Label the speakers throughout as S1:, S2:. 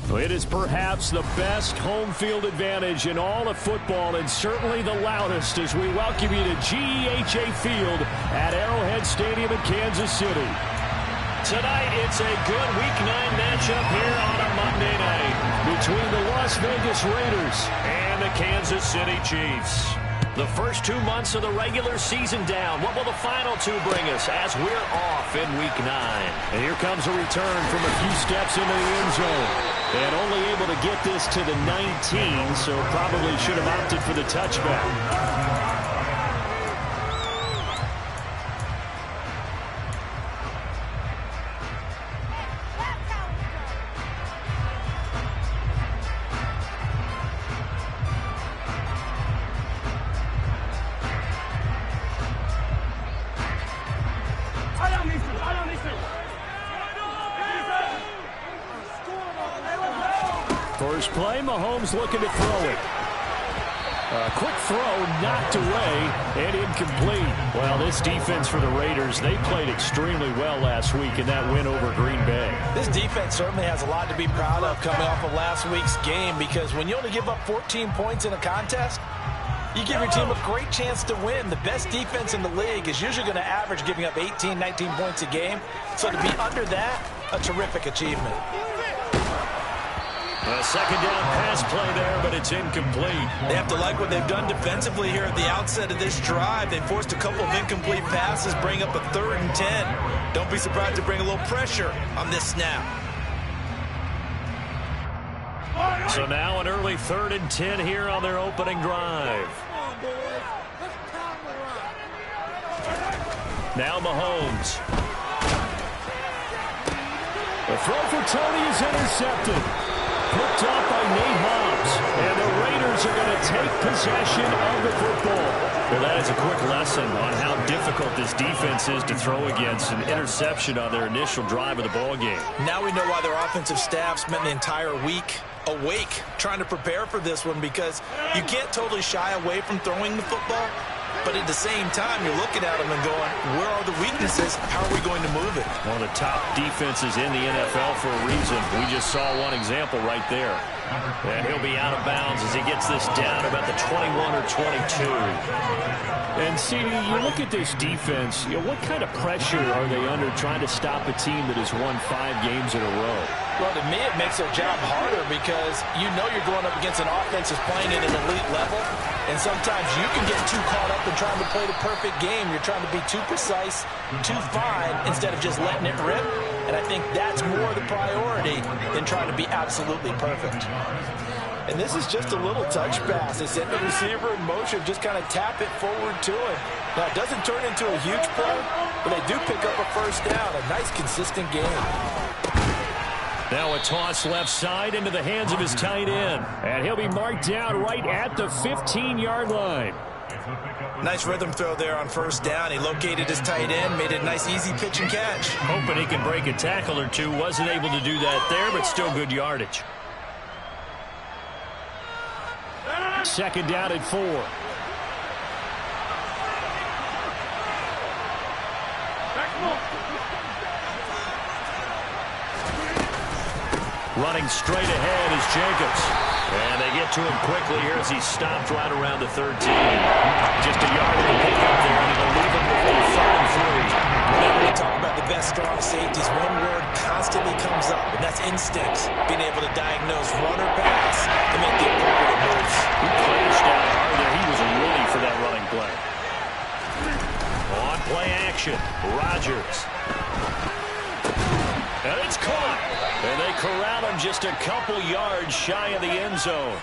S1: It is perhaps the best home field advantage in all of football, and certainly the loudest, as we welcome you to GEHA Field at Arrowhead Stadium in Kansas City. Tonight, it's a good Week 9 matchup here on a Monday night between the Las Vegas Raiders and the Kansas City Chiefs. The first 2 months of the regular season down. What will the final two bring us as we're off in Week 9? And here comes a return from a few steps into the end zone. And only able to get this to the 19, so probably should have opted for the touchback. First play, Mahomes looking to throw it. A quick throw, knocked away, and incomplete. Well, this defense for the Raiders, they played extremely well last week in that win over Green Bay.
S2: This defense certainly has a lot to be proud of coming off of last week's game, because when you only give up 14 points in a contest, you give your team a great chance to win. The best defense in the league is usually going to average giving up 18, 19 points a game. So to be under that, a terrific achievement.
S1: A second down pass play there, but it's incomplete.
S2: They have to like what they've done defensively here at the outset of this drive. They forced a couple of incomplete passes, bring up a 3rd and 10. Don't be surprised to bring a little pressure on this snap.
S1: So now an early 3rd and 10 here on their opening drive. Now Mahomes. The throw for Tony is intercepted. Picked off by Nate Hobbs. And the Raiders are going to take possession of the football. Well, that is a quick lesson on how difficult this defense is to throw against. An interception on their initial drive of the ball game.
S2: Now we know why their offensive staff spent the entire week awake trying to prepare for this one, because you can't totally shy away from throwing the football. But at the same time, you're looking at them and going, where are the weaknesses? How are we going to move it?
S1: One of the top defenses in the NFL for a reason. We just saw one example right there. And he'll be out of bounds as he gets this down about the 21 or 22. And see, you look at this defense, what kind of pressure are they under trying to stop a team that has won 5 games in a row?
S2: Well, to me, it makes their job harder, because you know you're going up against an offense that's playing at an elite level. And sometimes you can get too caught up in trying to play the perfect game. You're trying to be too precise, too fine, instead of just letting it rip. And I think that's more the priority than trying to be absolutely perfect. And this is just a little touch pass. They send the receiver in motion, just kind of tap it forward to him. Now, it doesn't turn into a huge play, but they do pick up a first down. A nice, consistent game.
S1: Now a toss left side into the hands of his tight end. And he'll be marked down right at the 15-yard line.
S2: Nice rhythm throw there on first down. He located his tight end, made a nice, easy pitch and catch.
S1: Hoping he can break a tackle or two. Wasn't able to do that there, but still good yardage. Second down at 4. Running straight ahead is Jacobs. And they get to him quickly here as he's stopped right around the 13. Just a yard to pick up there, and it'll leave him with 3rd and 3.
S2: Whenever we talk about the best strong safeties, one word constantly comes up, and that's instincts. Being able to diagnose run or pass to make the appropriate moves.
S1: He crashed down hard there. He was ready for that running play. On play action, Rodgers. And it's caught. And they corral him just a couple yards shy of the end zone.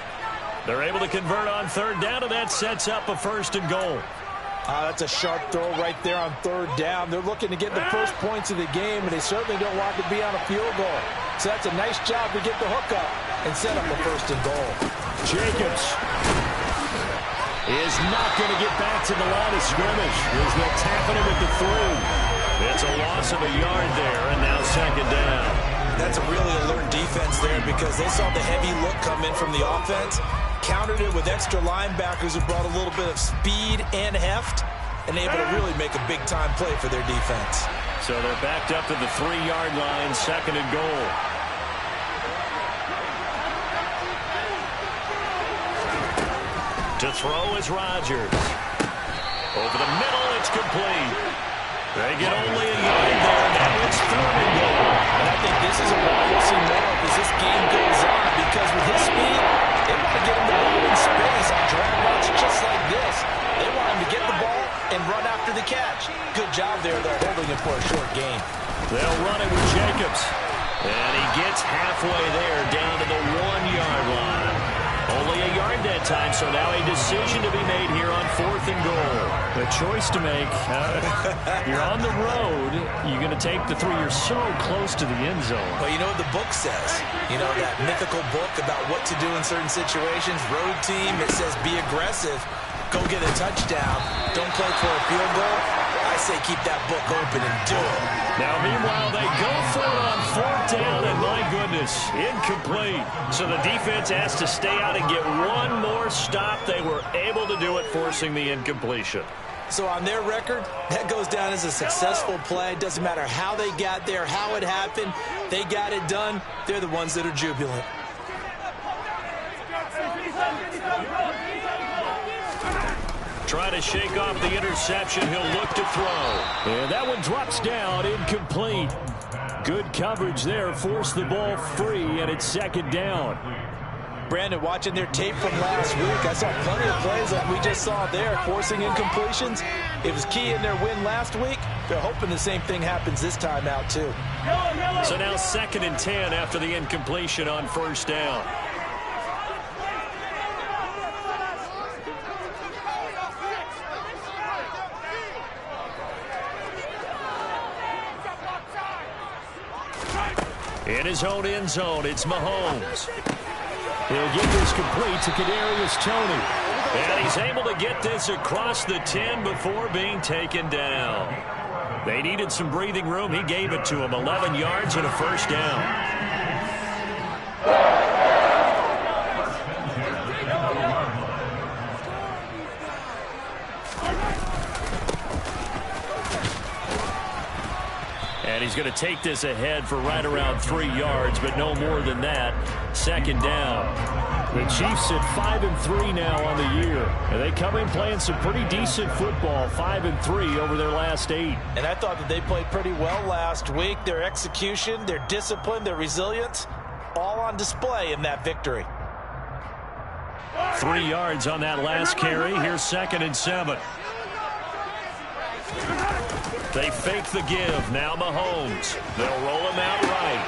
S1: They're able to convert on 3rd down, and that sets up a 1st and goal.
S2: That's a sharp throw right there on 3rd down. They're looking to get the first points of the game, and they certainly don't want to be on a field goal. So that's a nice job to get the hook up and set up a 1st and goal.
S1: Jacobs is not going to get back to the line of scrimmage as they're tapping him at the 3. It's a loss of a yard there, and now 2nd down.
S2: That's a really alert defense there, because they saw the heavy look come in from the offense, countered it with extra linebackers who brought a little bit of speed and heft, and able to really make a big-time play for their defense.
S1: So they're backed up to the 3-yard line, 2nd and goal. To throw is Rodgers. Over the middle, it's complete. They get only a yard there. Now it's 3rd and goal.
S2: And I think this is a ball we'll see more of as this game goes on, because with his speed, they want to get him the ball in space on drag routes just like this. They want him to get the ball and run after the catch. Good job there, though, holding it for a short gain.
S1: They'll run it with Jacobs. And he gets halfway there, down to the 1-yard line. Only a yard that time, so now a decision to be made here on 4th and goal.
S3: A choice to make. You're on the road. You're going to take the 3. You're so close to the end zone.
S2: Well, you know what the book says. You know, that mythical book about what to do in certain situations. Road team, it says be aggressive. Go get a touchdown. Don't play for a field goal. I say keep that book open and do it.
S1: Now, meanwhile, they go for it on 4th down, and my goodness, incomplete. So the defense has to stay out and get one more stop. They were able to do it, forcing the incompletion.
S2: So on their record, that goes down as a successful play. Doesn't matter how they got there, how it happened. They got it done. They're the ones that are jubilant.
S1: Trying to shake off the interception. He'll look to throw. And that one drops down, incomplete. Good coverage there. Forced the ball free, and it's 2nd down.
S2: Brandon, watching their tape from last week, I saw plenty of plays like we just saw there, forcing incompletions. It was key in their win last week. They're hoping the same thing happens this time out, too.
S1: So now 2nd and 10 after the incompletion on 1st down. In his own end zone, it's Mahomes. He'll get this complete to Kadarius Toney. And he's able to get this across the 10 before being taken down. They needed some breathing room. He gave it to him. 11 yards and a 1st down. And he's going to take this ahead for right around 3 yards, but no more than that. 2nd down. The Chiefs at 5-3 now on the year. And they come in playing some pretty decent football, 5-3 over their last 8.
S2: And I thought that they played pretty well last week. Their execution, their discipline, their resilience, all on display in that victory.
S1: 3 yards on that last carry. Here's 2nd and 7. They fake the give. Now Mahomes. They'll roll him out right.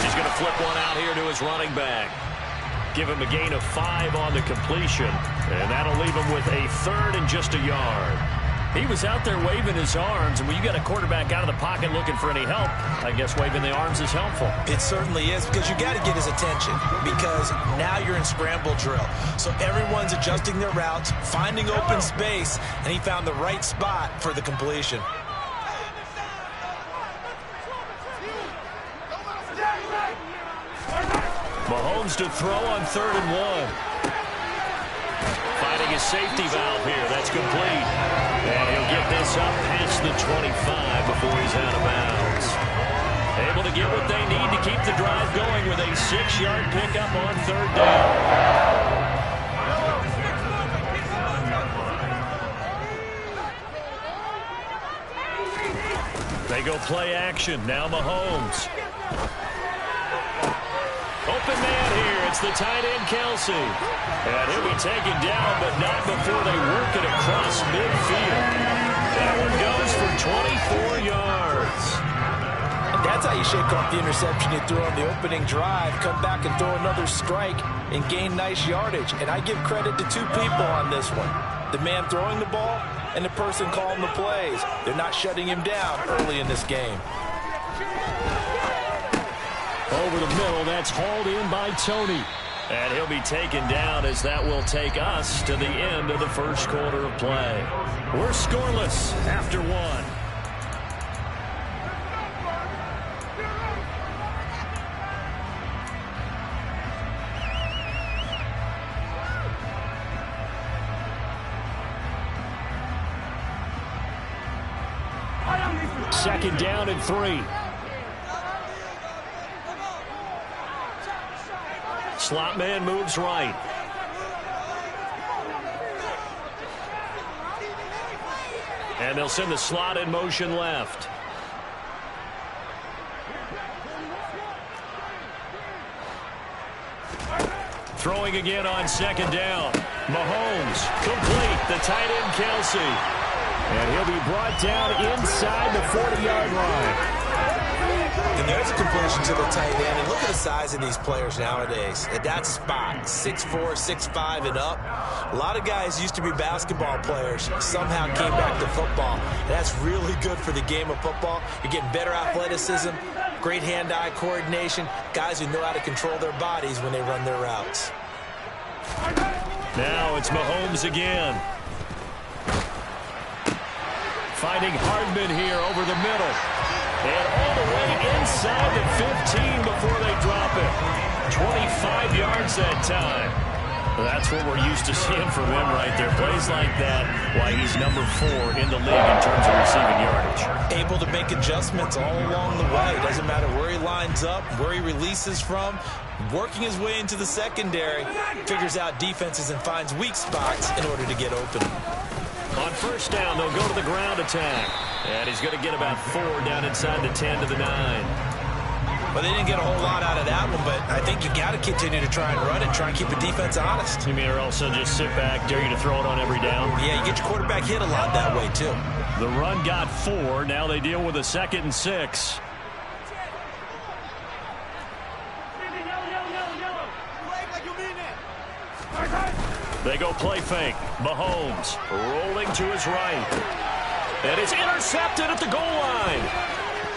S1: He's going to flip one out here to his running back. Give him a gain of 5 on the completion. And that'll leave him with a 3rd and just a yard. He was out there waving his arms, and when you got a quarterback out of the pocket looking for any help, I guess waving the arms is helpful.
S2: It certainly is, because you got to get his attention, because now you're in scramble drill. So everyone's adjusting their routes, finding open space, and he found the right spot for the completion.
S1: Mahomes to throw on 3rd and 1. Finding his safety valve here. That's complete. And he'll get this up past the 25 before he's out of bounds. Able to get what they need to keep the drive going with a 6-yard pickup on 3rd down. They go play action. Now Mahomes. Open man here. It's the tight end, Kelsey. And he'll be taken down, but not before they work it across midfield. That one goes for 24 yards.
S2: And that's how you shake off the interception you threw on the opening drive. Come back and throw another strike and gain nice yardage. And I give credit to 2 people on this one. The man throwing the ball and the person calling the plays. They're not shutting him down early in this game.
S1: Over the middle, that's hauled in by Toney. And he'll be taken down as that will take us to the end of the first quarter of play. We're scoreless after 1. Second down and 3. Slot man moves right. And they'll send the slot in motion left. Throwing again on second down. Mahomes, complete. The tight end, Kelsey. And he'll be brought down inside the 40-yard line.
S2: And there's a completion to the tight end. And look at the size of these players nowadays. At that spot, 6'4", 6'5", and up. A lot of guys used to be basketball players, somehow came back to football. And that's really good for the game of football. You're getting better athleticism, great hand-eye coordination, guys who know how to control their bodies when they run their routes.
S1: Now it's Mahomes again. Finding Hardman here over the middle. And all the way inside the 15 before they drop it. 25 yards that time. Well, that's what we're used to seeing from him right there. Plays like that, why he's number 4 in the league in terms of receiving yardage.
S2: Able to make adjustments all along the way. Doesn't matter where he lines up, where he releases from. Working his way into the secondary. Figures out defenses and finds weak spots in order to get open.
S1: On first down, they'll go to the ground attack. And he's going to get about 4 down inside the 10 to the 9.
S2: Well, they didn't get a whole lot out of that one, but I think you got to continue to try and run it, try and keep the defense honest.
S1: You mean or also just sit back, dare you to throw it on every down?
S2: Yeah, you get your quarterback hit a lot that way, too.
S1: The run got 4. Now they deal with a 2nd and 6. They go play fake. Mahomes rolling to his right. And it's intercepted at the goal line.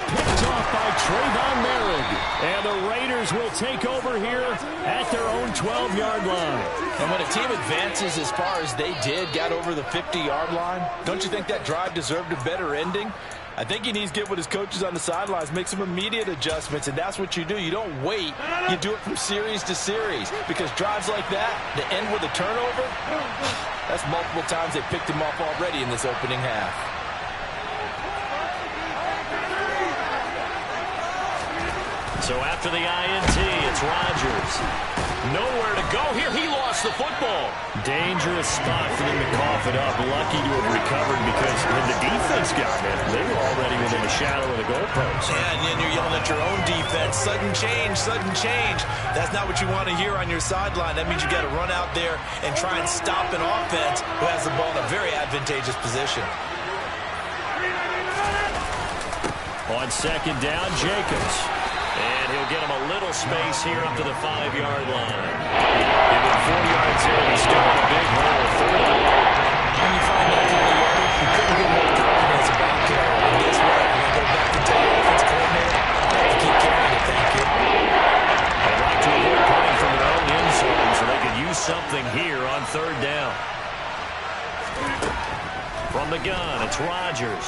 S1: Picked off by Trayvon Merrick. And the Raiders will take over here at their own 12-yard line.
S2: And when a team advances as far as they did, got over the 50-yard line, don't you think that drive deserved a better ending? I think he needs to get with his coaches on the sidelines, make some immediate adjustments, and that's what you do. You don't wait. You do it from series to series, because drives like that, to end with a turnover, that's multiple times they picked him off already in this opening half.
S1: So after the INT, it's Rodgers. Nowhere to go here. He lost the football. Dangerous spot for them to cough it up. Lucky to have recovered because when the defense got it, they were already within the shadow of the goalpost.
S2: Yeah, and then you're yelling at your own defense. Sudden change, sudden change. That's not what you want to hear on your sideline. That means you got to run out there and try and stop an offense who has the ball in a very advantageous position.
S1: On second down, Jacobs. And he'll get him a little space here up to the 5-yard line. Give him 4 yards in. He's still in a big hole.
S2: When you find that kind of yardage, you couldn't get more confidence about carrying. And guess what? When you go back to tell your offense coordinator, you keep carrying it, thank you.
S1: They'd like to avoid punting from their own end zone so they could use something here on third down. From the gun, it's Rodgers.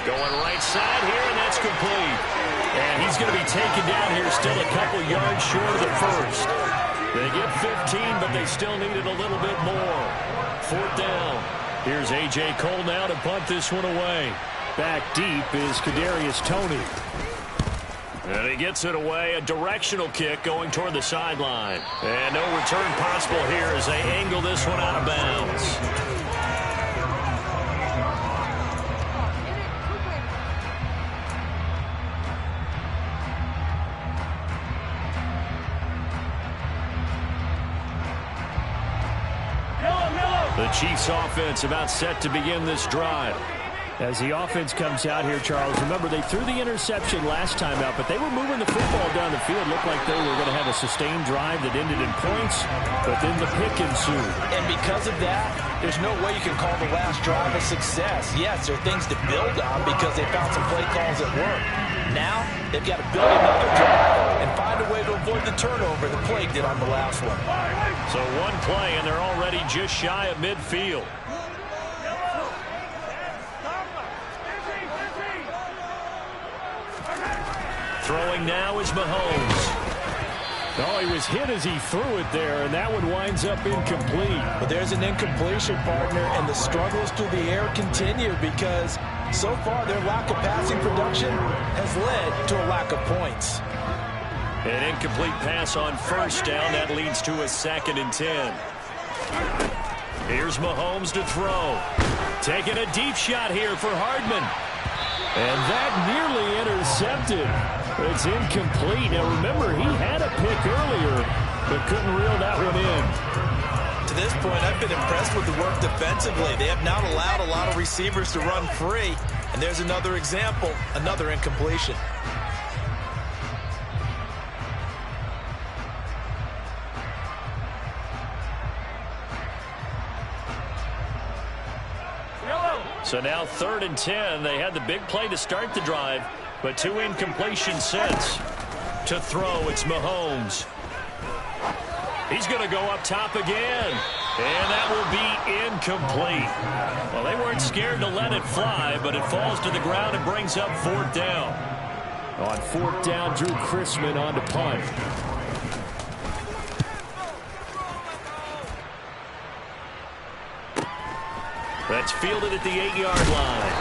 S1: Going right side here, and that's complete. And he's going to be taken down here still a couple yards short of the first. They get 15, but they still needed a little bit more. 4th down. Here's A.J. Cole now to punt this one away. Back deep is Kadarius Toney. And he gets it away. A directional kick going toward the sideline. And no return possible here as they angle this one out of bounds. The Chiefs offense about set to begin this drive. As the offense comes out here, Charles, remember they threw the interception last time out, but they were moving the football down the field. Looked like they were going to have a sustained drive that ended in points, but then the pick ensued.
S2: And because of that, there's no way you can call the last drive a success. Yes, there are things to build on because they found some play calls that work. Now, they've got to build another drive and find a way to avoid the turnover the Plague did on the last one.
S1: So one play, and they're already just shy of midfield. Throwing now is Mahomes. Oh, he was hit as he threw it there, and that one winds up incomplete.
S2: But there's an incompletion, partner, and the struggles through the air continue because so far their lack of passing production has led to a lack of points.
S1: An incomplete pass on first down. That leads to a 2nd and 10. Here's Mahomes to throw. Taking a deep shot here for Hardman. And that nearly intercepted. It's incomplete. Now remember, he had a pick earlier, but couldn't reel that one in.
S2: To this point, I've been impressed with the work defensively. They have not allowed a lot of receivers to run free. And there's another example, another incompletion.
S3: So now 3rd and 10. They had the big play to start the drive, but 2 incompletion sets. To throw, it's Mahomes. He's going to go up top again. And that will be incomplete. Well, they weren't scared to let it fly, but it falls to the ground and brings up 4th down.
S1: On 4th down, Drew Chrisman on to punt.
S3: That's fielded at the 8-yard line.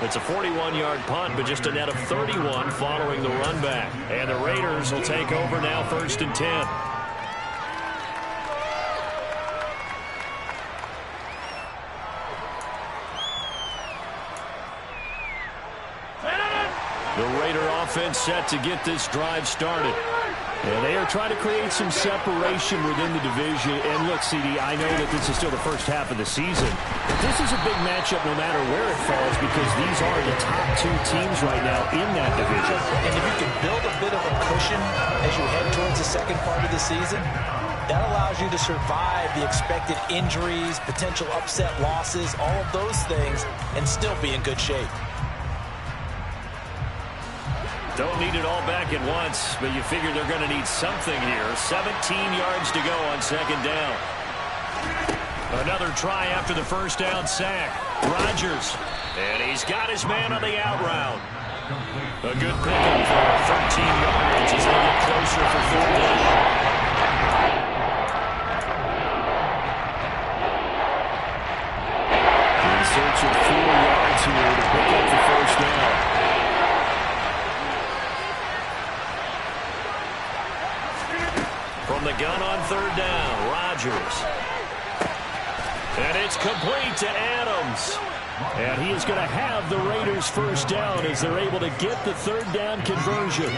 S3: It's a 41-yard punt, but just a net of 31 following the run back. And the Raiders will take over now 1st and 10. The Raider offense set to get this drive started.
S1: And they are trying to create some separation within the division. And look, CD, I know that this is still the first half of the season, but this is a big matchup no matter where it falls because these are the top 2 teams right now in that division.
S2: And if you can build a bit of a cushion as you head towards the second part of the season, that allows you to survive the expected injuries, potential upset losses, all of those things, and still be in good shape.
S3: Don't need it all back at once, but you figure they're going to need something here. 17 yards to go on 2nd down. Another try after the 1st down sack. Rodgers. And he's got his man on the out route. A good pickup for 13 yards as they get closer for 4th down.
S1: In search of 4 yards here to pick up the 1st down.
S3: From the gun on 3rd down, Rodgers. And it's complete to Adams.
S1: And he is going to have the Raiders' 1st down as they're able to get the 3rd down conversion.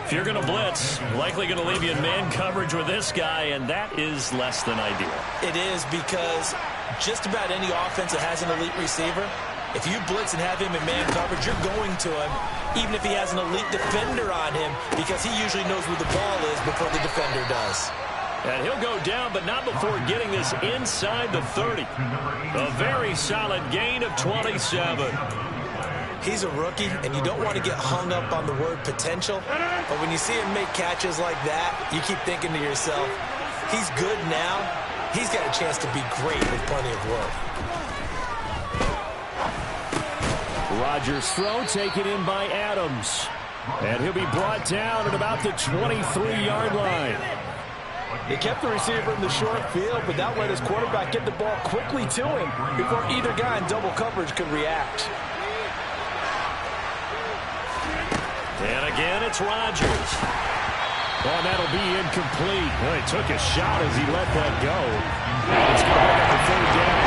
S3: If you're going to blitz, likely going to leave you in man coverage with this guy, and that is less than ideal.
S2: It is because just about any offense that has an elite receiver, if you blitz and have him in man coverage, you're going to him, even if he has an elite defender on him, because he usually knows where the ball is before the defender does.
S3: And he'll go down, but not before getting this inside the 30. A very solid gain of 27.
S2: He's a rookie, and you don't want to get hung up on the word potential, but when you see him make catches like that, you keep thinking to yourself, he's good now. He's got a chance to be great with plenty of work.
S1: Rodgers' throw taken in by Adams. And he'll be brought down at about the 23-yard line.
S4: He kept the receiver in the short field, but that let his quarterback get the ball quickly to him before either guy in double coverage could react.
S3: And again, it's Rodgers.
S1: Oh, that'll be incomplete. Well, he took a shot as he let that go. It's going to pick up the 3rd down.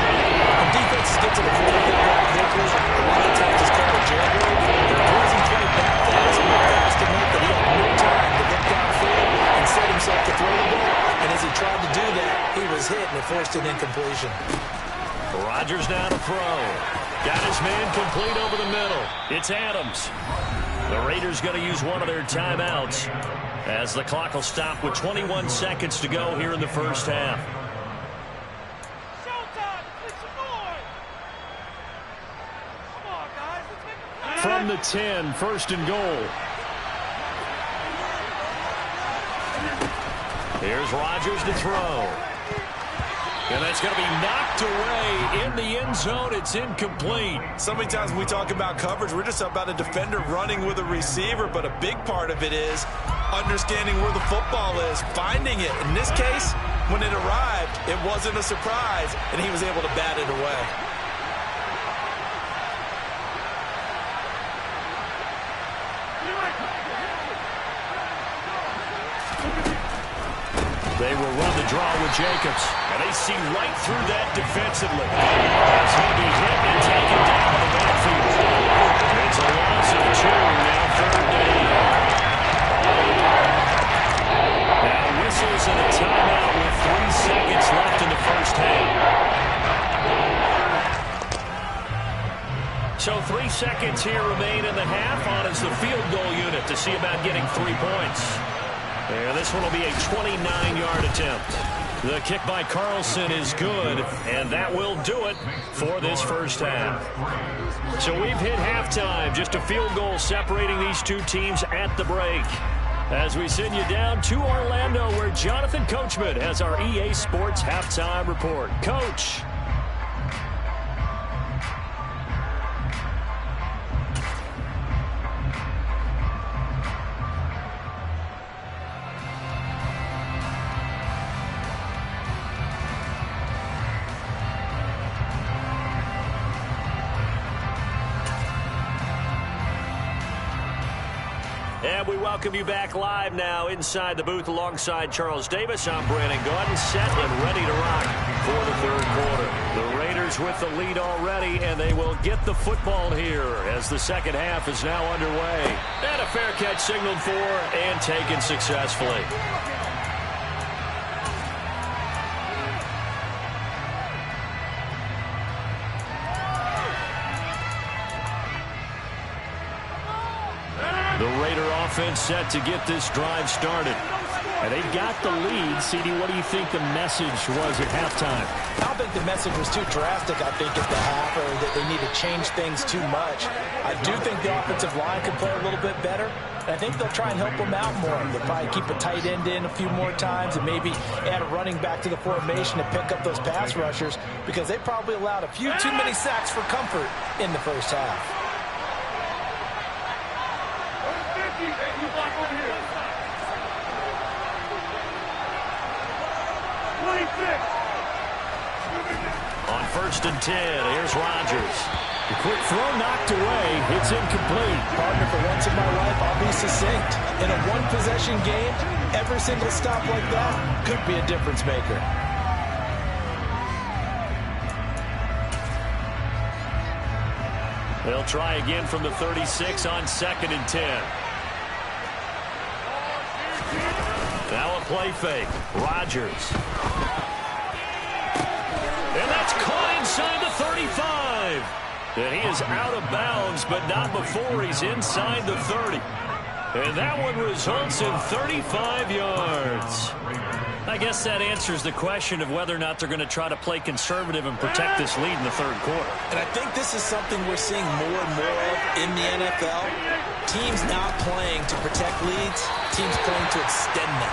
S2: When defenses get to the 40-yard line quickly, a lot of times it's called a jailbreak. The opposing play back fast enough that he had no time to look downfield and set himself to throw the ball. And as he tried to do that, he was hit and it forced an incompletion.
S3: Rodgers now to throw. Got his man complete over the middle. It's Adams. The Raiders going to use one of their timeouts as the clock will stop with 21 seconds to go here in the 1st half.
S1: From the 10, 1st and goal.
S3: Here's Rodgers to throw. And that's going to be knocked away in the end zone. It's incomplete.
S2: So many times when we talk about coverage, we're just about a defender running with a receiver, but a big part of it is understanding where the football is, finding it. In this case, when it arrived, it wasn't a surprise, and he was able to bat it away.
S1: They will run the draw with Jacobs.
S3: And they see right through that defensively. As he'll be hit and taken down the backfield. It's a loss of 2, now 3rd down. Now whistles and a timeout with 3 seconds left in the first half. So 3 seconds here remain in the half. On is the field goal unit to see about getting 3 points. And this one will be a 29-yard attempt. The kick by Carlson is good, and that will do it for this first half. So we've hit halftime, just a field goal separating these two teams at the break. As we send you down to Orlando, where Jonathan Coachman has our EA Sports halftime report. Coach. And we welcome you back live now inside the booth alongside Charles Davis. I'm Brandon Gordon, set and ready to rock for the 3rd quarter. The Raiders with the lead already, and they will get the football here as the 2nd half is now underway. And a fair catch signaled for and taken successfully. The Raider offense set to get this drive started. And they've got the lead. CD, what do you think the message was at halftime?
S2: I don't think the message was too drastic, I think, at the half, or that they need to change things too much. I do think the offensive line could play a little bit better. And I think they'll try and help them out more. They'll probably keep a tight end in a few more times and maybe add a running back to the formation to pick up those pass rushers, because they probably allowed a few too many sacks for comfort in the first half.
S3: On 1st and 10, here's Rodgers.
S1: The quick throw knocked away. It's incomplete.
S2: Partner, for once in my life, I'll be succinct. In a one-possession game, every single stop like that could be a difference maker.
S3: They'll try again from the 36 on 2nd and 10. Now a play fake. Rodgers. And that's caught inside the 35. And he is out of bounds, but not before he's inside the 30. And that one results in 35 yards. I guess that answers the question of whether or not they're going to try to play conservative and protect this lead in the 3rd quarter.
S2: And I think this is something we're seeing more and more of in the NFL. Teams not playing to protect leads, teams playing to extend them.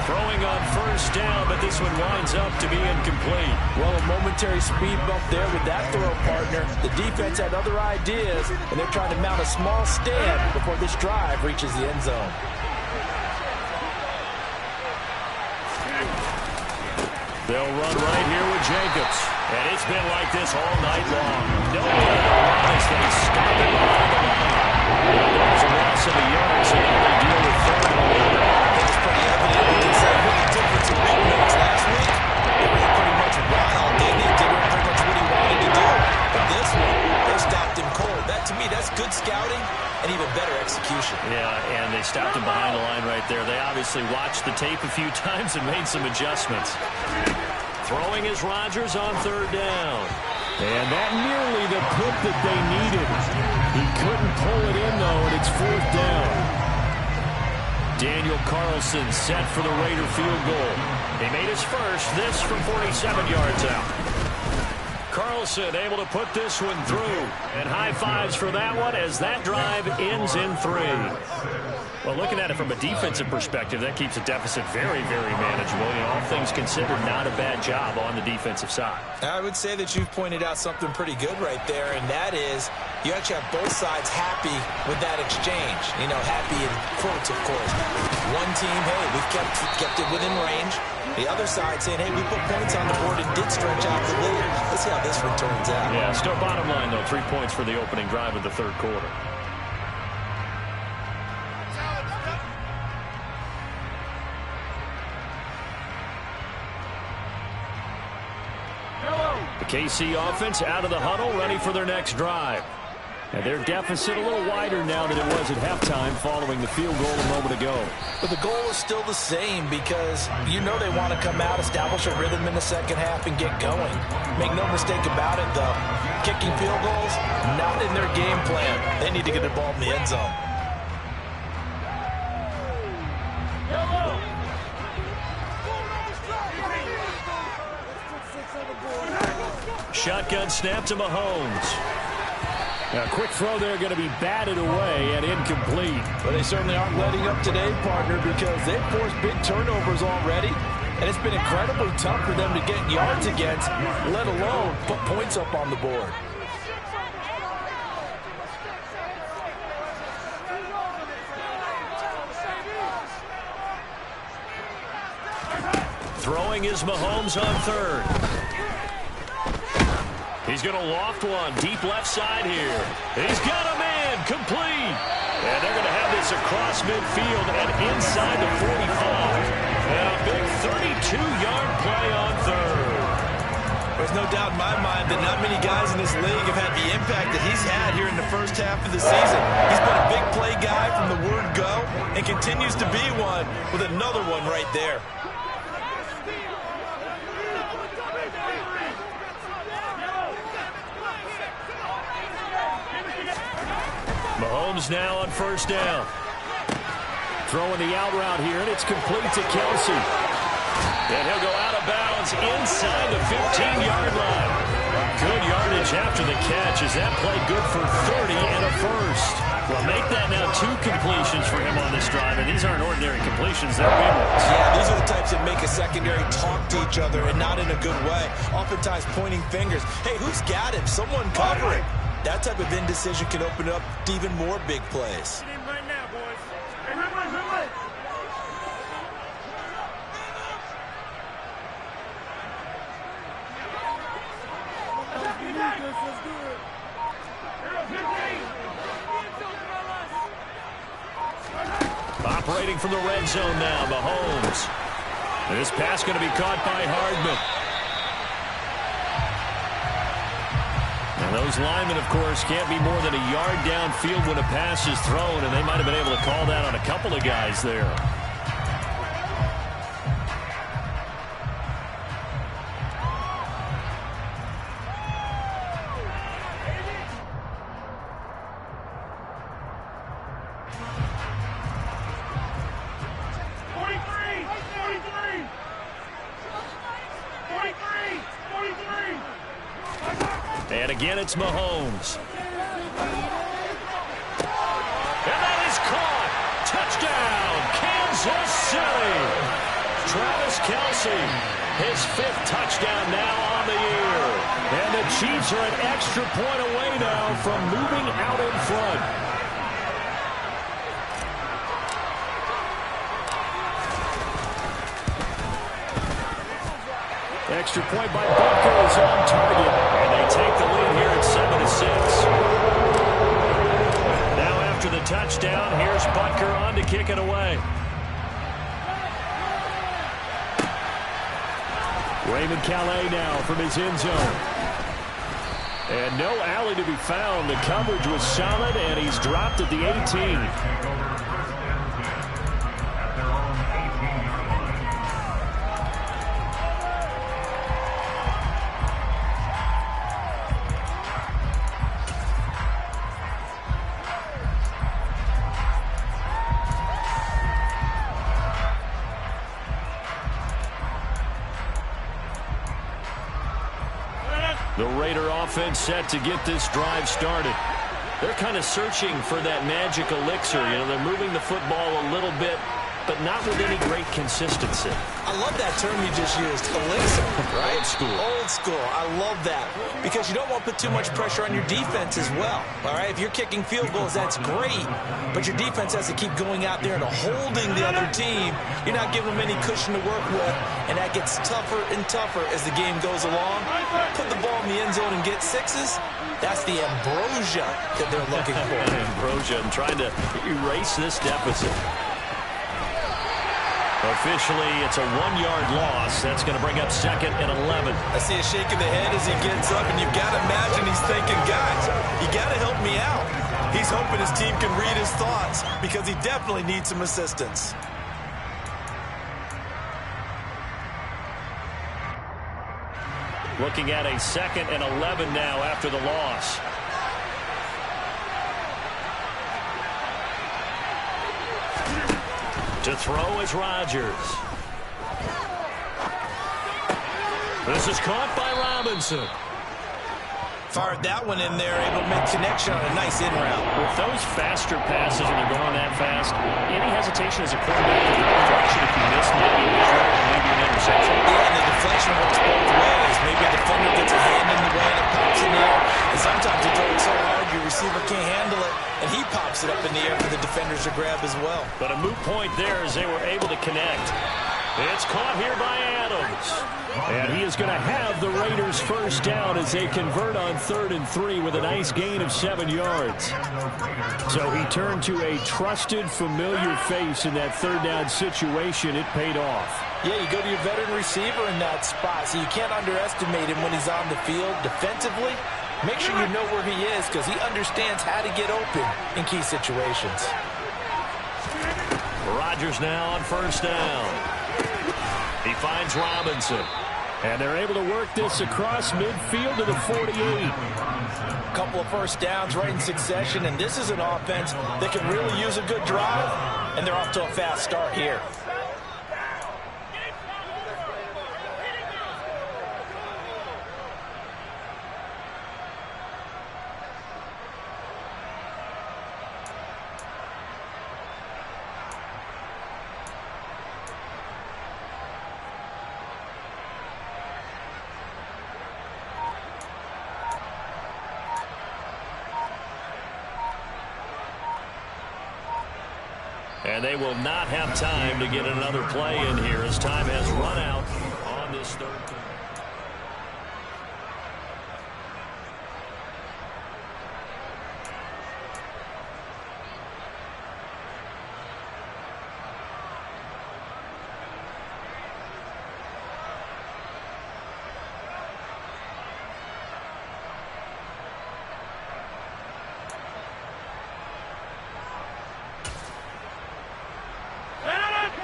S3: Throwing on 1st down, but this one winds up to be incomplete.
S2: Well, a momentary speed bump there with that throw, partner. The defense had other ideas, and they're trying to mount a small stand before this drive reaches the end zone.
S3: They'll run right here with Jacobs. And it's been like this all night long. No one as they stop it behind the line. There's a loss of a yard, so now they deal with 3rd and 11.
S2: It's pretty evident. You can say what the difference in week minutes last week. They were pretty much wild. They did pretty much what he wanted to do. But this one, they stopped him cold. That, to me, that's good scouting and even better execution.
S3: Yeah, and they stopped him behind the line right there. They obviously watched the tape a few times and made some adjustments. Throwing is Rodgers on 3rd down.
S1: And that nearly the put that they needed. He couldn't pull it in, though, and it's 4th down.
S3: Daniel Carlson set for the Raider field goal. He made his first, this from 47 yards out. Carlson able to put this one through. And high fives for that one as that drive ends in 3. Well, looking at it from a defensive perspective, that keeps a deficit very, very manageable. You know, all things considered, not a bad job on the defensive side.
S2: I would say that you've pointed out something pretty good right there, and that is you actually have both sides happy with that exchange. You know, happy in quotes, of course. One team, hey, we've kept it within range. The other side saying, hey, we put points on the board and did stretch out the lead. Let's see how this one turns out.
S3: Yeah, still bottom line, though, 3 points for the opening drive of the 3rd quarter.
S1: The KC offense out of the huddle, ready for their next drive. And their deficit a little wider now than it was at halftime following the field goal a moment ago.
S2: But the goal is still the same because you know they want to come out, establish a rhythm in the second half, and get going. Make no mistake about it, though. Kicking field goals, not in their game plan. They need to get the ball in the end zone.
S1: Shotgun snap to Mahomes. A quick throw there going to be batted away and incomplete.
S4: But they certainly aren't letting up today, partner, because they've forced big turnovers already. And it's been incredibly tough for them to get yards against, let alone put points up on the board.
S1: Throwing is Mahomes on third. He's going to loft one deep left side here. He's got a man complete. And they're going to have this across midfield and inside the 45. And a big 32-yard play on third.
S4: There's no doubt in my mind that not many guys in this league have had the impact that he's had here in the first half of the season. He's been a big play guy from the word go and continues to be one with another one right there.
S1: Mahomes now on first down. Throwing the out route here, and it's complete to Kelsey. And he'll go out of bounds inside the 15-yard line. Good yardage after the catch as that played good for 30 and a first. Well, make that now 2 completions for him on this drive, and these aren't ordinary completions. They're big ones.
S2: Yeah, these are the types that make a secondary talk to each other and not in a good way. Oftentimes pointing fingers. Hey, who's got him? Someone cover it. That type of indecision can open up to even more big plays.
S1: Operating from the red zone now, Mahomes. This pass going to be caught by Hardman. And those linemen, of course, can't be more than a yard downfield when a pass is thrown, and they might have been able to call that on a couple of guys there. And again, it's Mahomes. And that is caught. Touchdown, Kansas City. Travis Kelce, his 5th touchdown now on the year. And the Chiefs are an extra point away now from moving out in front. Extra point by Butker is on target, and they take the lead here at 7-6. Now after the touchdown, here's Butker on to kick it away. Raymond Calais now from his end zone. And no alley to be found. The coverage was solid, and he's dropped at the 18. The Raider offense set to get this drive started. They're kind of searching for that magic elixir. You know, they're moving the football a little bit, but not with any great consistency.
S2: I love that term you just used, elixir, right?
S1: Old school.
S2: Old school. I love that because you don't want to put too much pressure on your defense as well, all right? If you're kicking field goals, that's great, but your defense has to keep going out there and holding the other team. You're not giving them any cushion to work with, and that gets tougher and tougher as the game goes along. Put the ball in the end zone and get 6s. That's the ambrosia that they're looking for.
S1: Ambrosia and trying to erase this deficit.
S3: Officially, it's a 1-yard loss. That's going to bring up 2nd and 11.
S4: I see a shake of the head as he gets up, and you've got to imagine he's thinking, guys, you got to help me out. He's hoping his team can read his thoughts because he definitely needs some assistance.
S3: Looking at a 2nd and 11 now after the loss. To throw is Rodgers. This is caught by Robinson.
S4: Fired that one in there, able to make connection on a nice in route.
S3: With those faster passes when they're going that fast, any hesitation as a quarterback for the deflection if you miss maybe a visual or maybe an interception?
S4: Yeah, and the deflection works both ways. Maybe a defender gets a hand in the way and it pops in the air. And sometimes you throw it so hard your receiver can't handle it, and he pops it up in the air for the defenders to grab as well.
S3: But a moot point there as they were able to connect. It's caught here by Adams. And he is going to have the Raiders first down as they convert on 3rd and 3 with a nice gain of 7 yards. So he turned to a trusted, familiar face in that 3rd down situation. It paid off.
S2: Yeah, you go to your veteran receiver in that spot, so you can't underestimate him when he's on the field defensively. Make sure you know where he is because he understands how to get open in key situations.
S3: Rodgers now on 1st down. He finds Robinson. And they're able to work this across midfield to the 48.
S2: A couple of first downs right in succession, and this is an offense that can really use a good drive, and they're off to a fast start here.
S3: And they will not have time to get another play in here as time has run out on this 3rd down.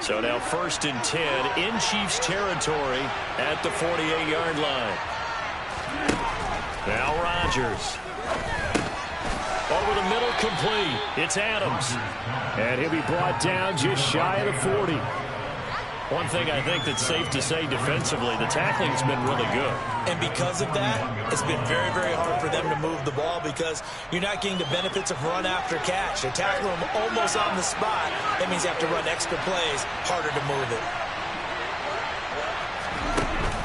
S3: So now 1st and 10 in Chiefs territory at the 48-yard line. Now Rodgers. Over the middle, complete. It's Adams.
S1: And he'll be brought down just shy of the 40.
S3: One thing I think that's safe to say defensively, the tackling's been really good.
S4: And because of that, it's been very, very hard for them to move the ball because you're not getting the benefits of run after catch. They're tackling them almost on the spot. That means you have to run extra plays, harder to move it.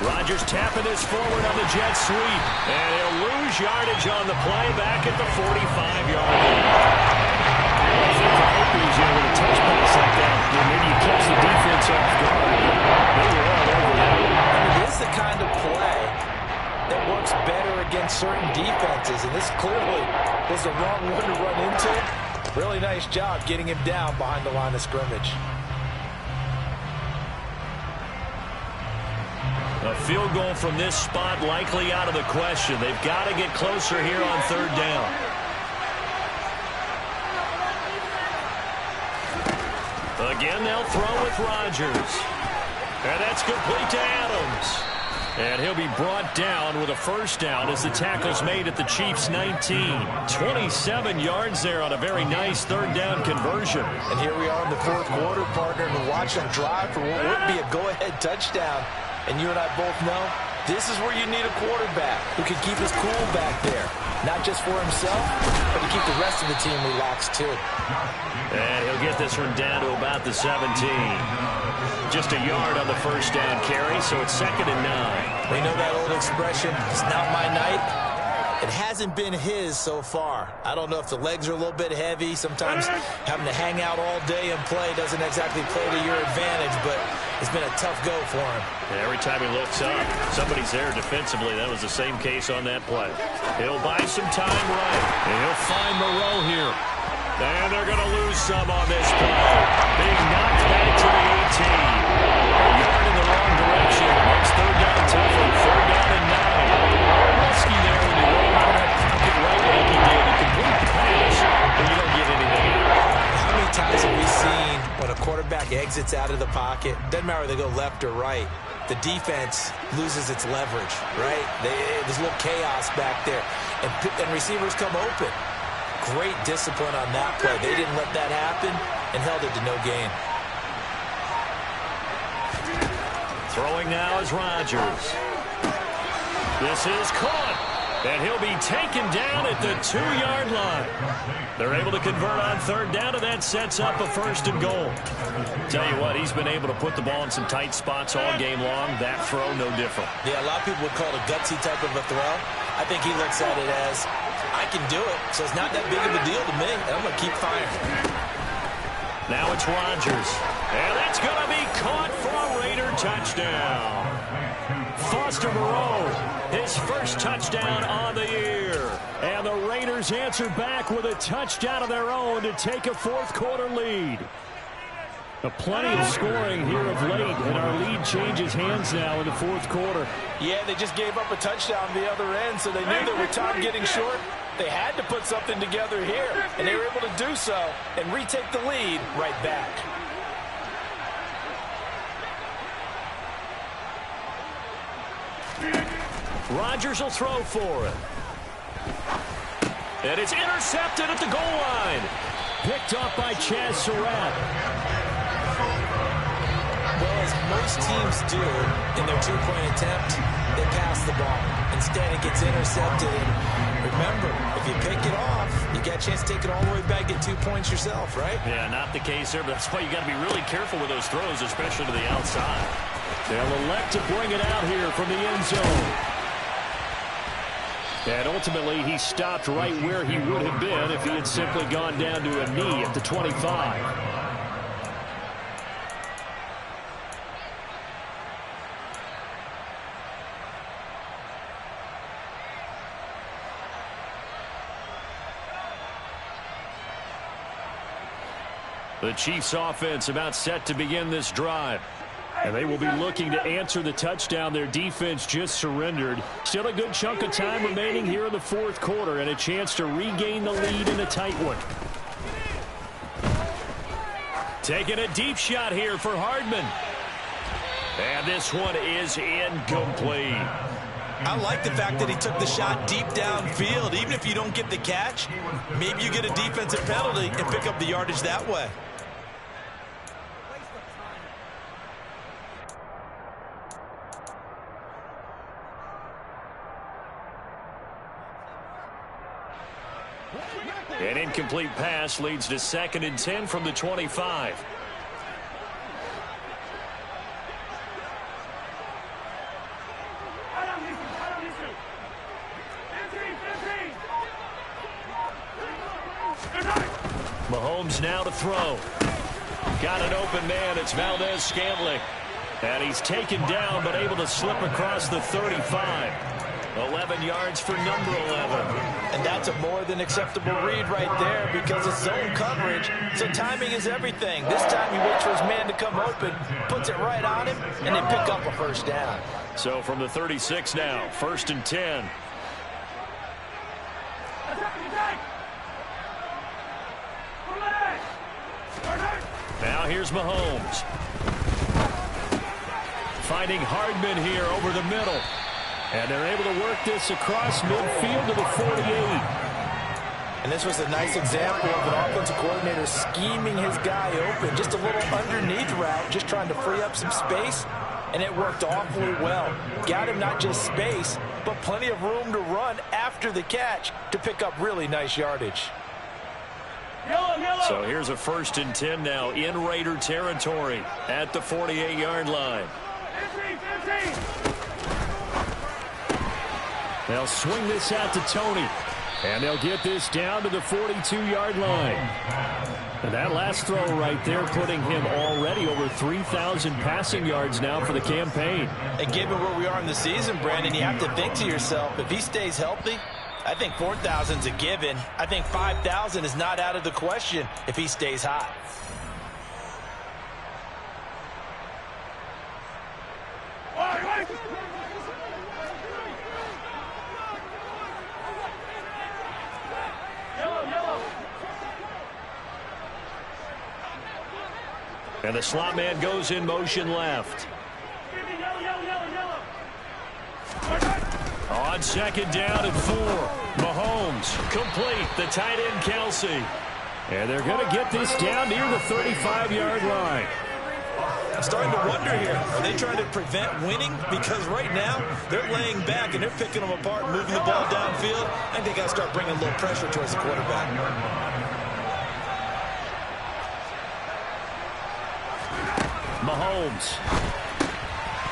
S3: Rodgers tapping this forward on the jet sweep. And he'll lose yardage on the play back at the 45-yard line.
S1: I think the hope is with a touch pass like that, maybe you catch the defense off guard. They were all over that.
S2: It is the kind of play that works better against certain defenses, and this clearly was the wrong one to run into. Really nice job getting him down behind the line of scrimmage.
S3: A field goal from this spot likely out of the question. They've got to get closer here on 3rd down. Again, they'll throw with Rodgers. And that's complete to Adams. And he'll be brought down with a first down as the tackle's made at the Chiefs' 19. 27 yards there on a very nice 3rd down conversion.
S2: And here we are in the 4th quarter, partner, and watch them drive for what would be a go-ahead touchdown. And you and I both know this is where you need a quarterback who can keep his cool back there. Not just for himself, but to keep the rest of the team relaxed too.
S3: And he'll get this one down to about the 17. Just a yard on the first down carry, so it's 2nd and 9.
S2: We know that old expression, it's not my night. It hasn't been his so far. I don't know if the legs are a little bit heavy. Sometimes having to hang out all day and play doesn't exactly play to your advantage, but it's been a tough go for him.
S3: And every time he looks up, somebody's there defensively. That was the same case on that play. He'll buy some time right, and he'll find Moreau here. And they're going to lose some on this play. Being knocked back to the 18. A yard in the wrong direction. It's third down and 10 from third down and 9. Risky there when you roll out of that pocket right like he did. You complete the pass, but you don't get anything out.
S2: How many times have we seen when a quarterback exits out of the pocket, doesn't matter whether they go left or right, the defense loses its leverage, right? There's a little chaos back there, and receivers come open. Great discipline on that play. They didn't let that happen and held it to no gain.
S3: Throwing now is Rodgers. This is caught, and he'll be taken down at the 2-yard line. They're able to convert on third down, and that sets up a first and goal. Tell you what, he's been able to put the ball in some tight spots all game long. That throw, no different.
S2: Yeah, a lot of people would call it a gutsy type of a throw. I think he looks at it as, I can do it, so it's not that big of a deal to me, and I'm going to keep firing.
S3: Now it's Rodgers, and that's going to be caught for a Raider touchdown. Foster Moreau, his first touchdown on the year. And the Raiders answer back with a touchdown of their own to take a fourth-quarter lead. Plenty of scoring here of late, and our lead changes hands now in the fourth quarter.
S2: Yeah, they just gave up a touchdown on the other end, so they knew that with time getting short, they had to put something together here, and they were able to do so and retake the lead right back.
S3: Rodgers will throw for it. And it's intercepted at the goal line. Picked up by Chaz Surratt.
S2: Well, as most teams do in their two-point attempt, they pass the ball. Instead, it gets intercepted. And remember, if you pick it off, you got a chance to take it all the way back, get 2 points yourself, right?
S3: Yeah, not the case there, but that's why you got to be really careful with those throws, especially to the outside.
S1: They'll elect to bring it out here from the end zone. And ultimately, he stopped right where he would have been if he had simply gone down to a knee at the 25. The Chiefs offense about set to begin this drive. And they will be looking to answer the touchdown their defense just surrendered. Still a good chunk of time remaining here in the fourth quarter and a chance to regain the lead in a tight one. Taking a deep shot here for Hardman. And this one is incomplete.
S4: I like the fact that he took the shot deep downfield. Even if you don't get the catch, maybe you get a defensive penalty and pick up the yardage that way.
S3: An incomplete pass leads to 2nd and 10 from the 25. Mahomes now to throw. Got an open man. It's Valdez-Scantling. And he's taken down but able to slip across the 35. 11 yards for number 11.
S2: And that's a more than acceptable read right there because it's zone coverage, so timing is everything. This time he waits for his man to come open, puts it right on him, and they pick up a first down.
S3: So from the 36 now, 1st and 10. Now here's Mahomes. Finding Hardman here over the middle. And they're able to work this across midfield to the 48.
S2: And this was a nice example of an offensive coordinator scheming his guy open. Just a little underneath route, just trying to free up some space. And it worked awfully well. Got him not just space, but plenty of room to run after the catch to pick up really nice yardage.
S3: So here's a 1st and 10 now in Raider territory at the 48-yard line.
S1: They'll swing this out to Tony. And they'll get this down to the 42-yard line. And that last throw right there putting him already over 3,000 passing yards now for the campaign.
S2: And given where we are in the season, Brandon, you have to think to yourself, if he stays healthy, I think 4,000's a given. I think 5,000 is not out of the question if he stays hot.
S1: And the slot man goes in motion left. On second down and 4. Mahomes complete. The tight end, Kelsey. And they're going to get this down near the 35-yard line.
S4: I'm starting to wonder here. Are they trying to prevent winning? Because right now, they're laying back and they're picking them apart, moving the ball downfield. I think they got to start bringing a little pressure towards the quarterback.
S1: Mahomes.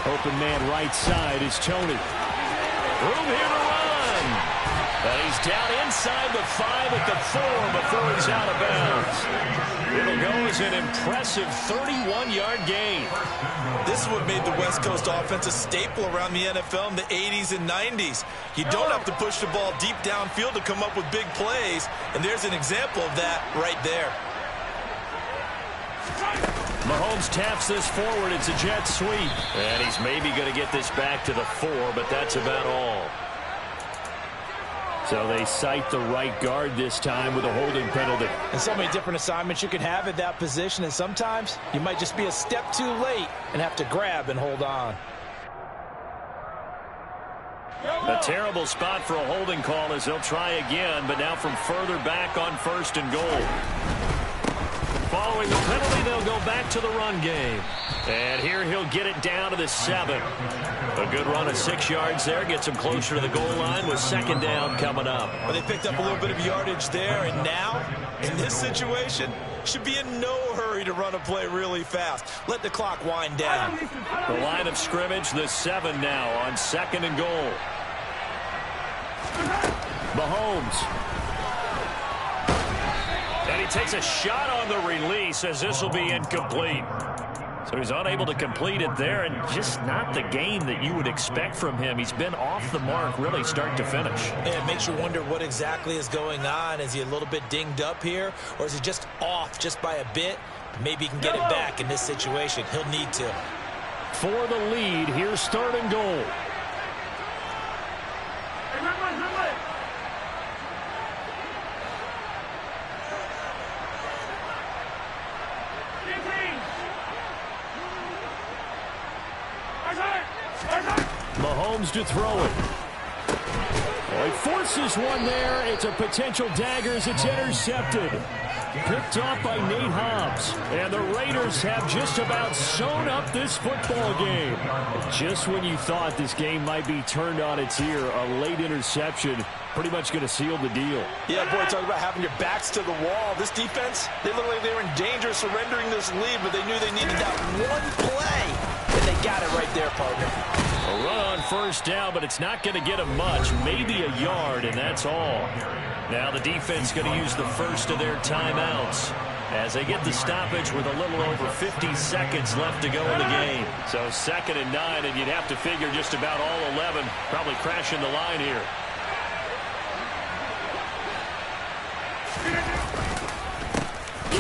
S1: Open man right side is Tony. Room here to run. And he's down inside the 5 at the 4 before he's out of bounds. It'll go as an impressive 31-yard gain.
S4: This is what made the West Coast offense a staple around the NFL in the 80s and 90s. You don't have to push the ball deep downfield to come up with big plays, and there's an example of that right there.
S1: Mahomes taps this forward. It's a jet sweep. And he's maybe going to get this back to the 4, but that's about all. So they cite the right guard this time with a holding penalty.
S2: And so many different assignments you can have at that position, and sometimes you might just be a step too late and have to grab and hold on.
S3: A terrible spot for a holding call as they'll try again, but now from further back on 1st and goal. Following the penalty, they'll go back to the run game. And here he'll get it down to the 7. A good run of 6 yards there. Gets him closer to the goal line with 2nd down coming up.
S4: Well, they picked up a little bit of yardage there, and now, in this situation, should be in no hurry to run a play really fast. Let the clock wind down.
S3: The line of scrimmage, the 7 now on 2nd and goal.
S1: Mahomes.
S3: And he takes a shot on the release as this will be incomplete. So he's unable to complete it there, and just not the game that you would expect from him. He's been off the mark really start to finish.
S2: Yeah, it makes you wonder what exactly is going on. Is he a little bit dinged up here, or is he just off just by a bit? Maybe he can get it back in this situation. He'll need to.
S1: For the lead, here's 3rd and goal. Mahomes to throw it. Well, he forces one there. It's a potential dagger as it's intercepted. Picked off by Nate Hobbs. And the Raiders have just about sewn up this football game. Just when you thought this game might be turned on its ear, a late interception pretty much going to seal the deal.
S2: Yeah, boy, talk about having your backs to the wall. This defense, they look like they were in danger of surrendering this lead, but they knew they needed that one play. And they got it right there, partner.
S3: A run on 1st down, but it's not going to get him much. Maybe a yard, and that's all. Now the defense going to use the first of their timeouts as they get the stoppage with a little over 50 seconds left to go in the game. So 2nd and 9, and you'd have to figure just about all 11 probably crashing the line here.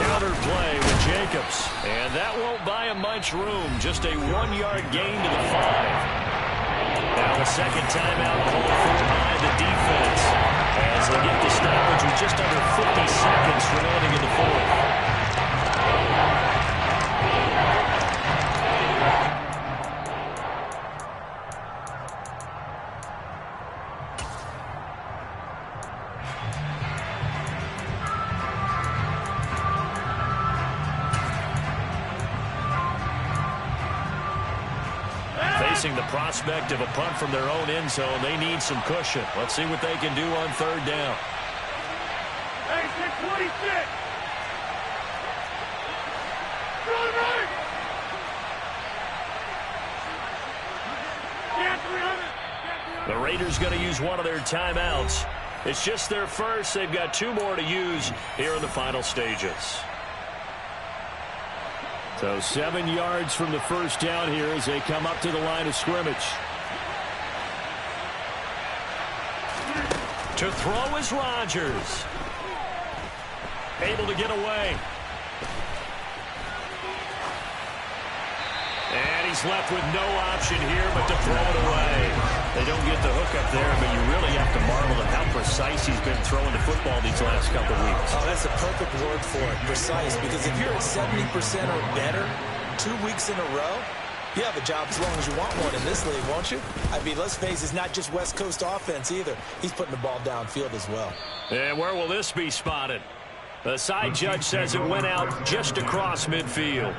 S1: Counter play with Jacobs. And that won't buy him much room. Just a 1-yard gain to the 5. Now the 2nd timeout called for by the defense as they get the stoppage with just under 50 seconds remaining in the 4th. Facing the prospect of a punt from their own end zone, they need some cushion. Let's see what they can do on 3rd down. The Raiders going to use one of their timeouts. It's just their first. They've got 2 more to use here in the final stages. So 7 yards from the 1st down here as they come up to the line of scrimmage. To throw is Rodgers. Able to get away. And he's left with no option here but to throw it away. They don't get the hook up there, but you really have to marvel at how precise
S3: precise he's been throwing the football these last couple of weeks.
S2: Oh, that's a perfect word for it, precise, because if you're at 70% or better 2 weeks in a row, you have a job as long as you want one in this league, won't you? I mean, let's face it, it's not just West Coast offense either. He's putting the ball downfield as well.
S3: And where will this be spotted? The side judge says it went out just across midfield.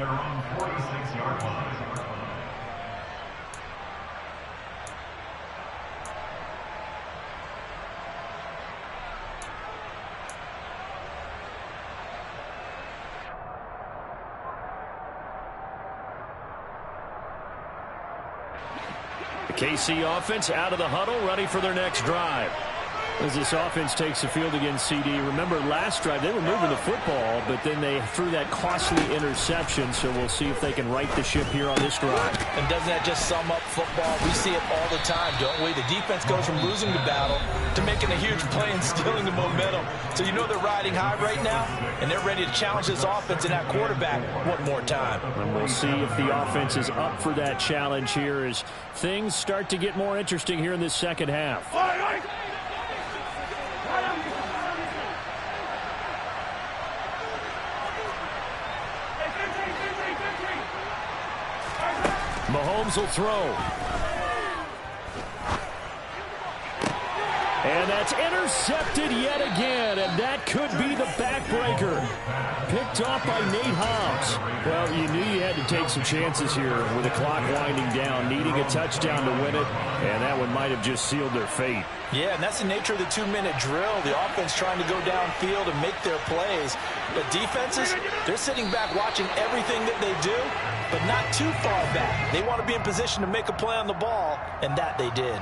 S3: The KC offense out of the huddle, ready for their next drive. As this offense takes the field against CD, remember last drive they were moving the football, but then they threw that costly interception, so we'll see if they can right the ship here on this drive.
S2: And doesn't that just sum up football? We see it all the time, don't we? The defense goes from losing the battle to making a huge play and stealing the momentum. So you know they're riding high right now, and they're ready to challenge this offense and that quarterback one more time.
S3: And we'll see if the offense is up for that challenge here as things start to get more interesting here in this second half. Mahomes will throw. And that's intercepted yet again, and that could be the backbreaker. Picked off by Nate Hobbs. Well, you knew you had to take some chances here with the clock winding down, needing a touchdown to win it, and that one might have just sealed their fate.
S2: Yeah, and that's the nature of the 2-minute drill. The offense trying to go downfield and make their plays. But defenses, they're sitting back watching everything that they do, but not too far back. They want to be in position to make a play on the ball, and that they did.